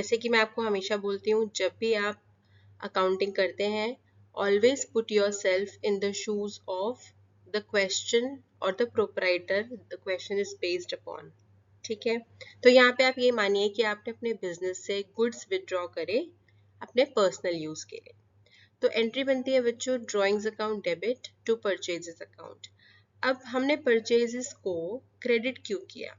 जैसे कि मैं आपको हमेशा बोलती हूँ, जब भी आप अकाउंटिंग करते हैं, always put yourself in the shoes of the question और the proprietor the question is based upon. ठीक है, तो यहाँ पे आप ये मानिए कि आपने अपने बिजनेस से गुड्स विदड्रॉ करे अपने पर्सनल यूज के लिए। तो एंट्री बनती है बच्चों, drawings account debit to purchases account. अब हमने परचेजेस को क्रेडिट क्यों किया?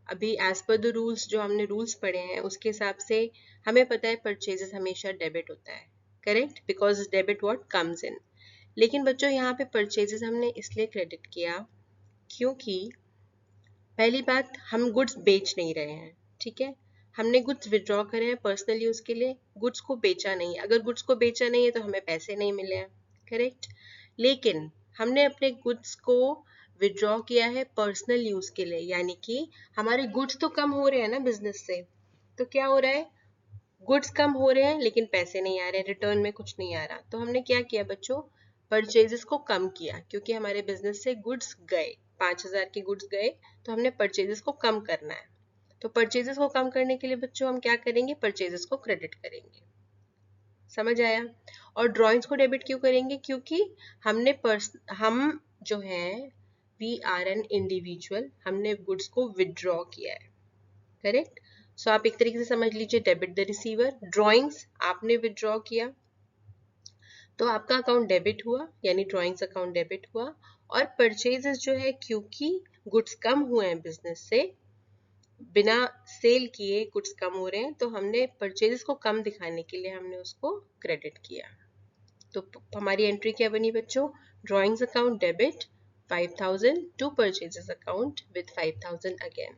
अभी एज पर द रूल्स, जो हमने रूल्स पढ़े हैं उसके हिसाब से हमें पता है परचेजेस हमेशा डेबिट होता है, correct, because debit what comes in. लेकिन बच्चों यहाँ पे परचेजेस हमने इसलिए क्रेडिट किया क्योंकि पहली बात, हम गुड्स बेच नहीं रहे हैं। ठीक है, हमने गुड्स विड्रॉ करे हैं पर्सनल यूज के लिए, गुड्स को बेचा नहीं है। अगर गुड्स को बेचा नहीं है तो हमें पैसे नहीं मिले हैं, करेक्ट। लेकिन हमने अपने गुड्स को विड्रॉ किया है पर्सनल यूज के लिए, यानी कि हमारे गुड्स तो कम हो रहे हैं ना बिजनेस से, तो क्या हो रहा है, गुड्स कम हो रहे हैं लेकिन पैसे नहीं आ रहे, रिटर्न में कुछ नहीं आ रहा। तो हमने क्या किया बच्चों, परचेजेस को कम किया, क्योंकि हमारे बिजनेस से गुड्स गए, 5,000 के गुड्स गए, तो हमने परचेजेस को कम करना है। तो परचेजेस को कम करने के लिए बच्चों हम क्या करेंगे, परचेजेस को क्रेडिट करेंगे। समझ आया? और ड्रॉइंग्स को डेबिट क्यों करेंगे, क्योंकि हम जो है वी आर एन इंडिविजुअल, हमने गुड्स को विदड्रॉ किया है, करेक्ट। सो आप एक तरीके से समझ लीजिए, डेबिट द रिसीवर, ड्रॉइंग्स आपने विदड्रॉ किया तो आपका अकाउंट डेबिट हुआ, यानी ड्रॉइंग्स अकाउंट डेबिट हुआ। और परचेजेस जो है, क्योंकि गुड्स कम हुए हैं बिजनेस से, बिना सेल किए गुड्स कम हो रहे हैं, तो हमने परचेजेस को कम दिखाने के लिए हमने उसको क्रेडिट किया। तो हमारी एंट्री क्या बनी बच्चों, drawings account debit 5,000 to purchases account with 5,000 again.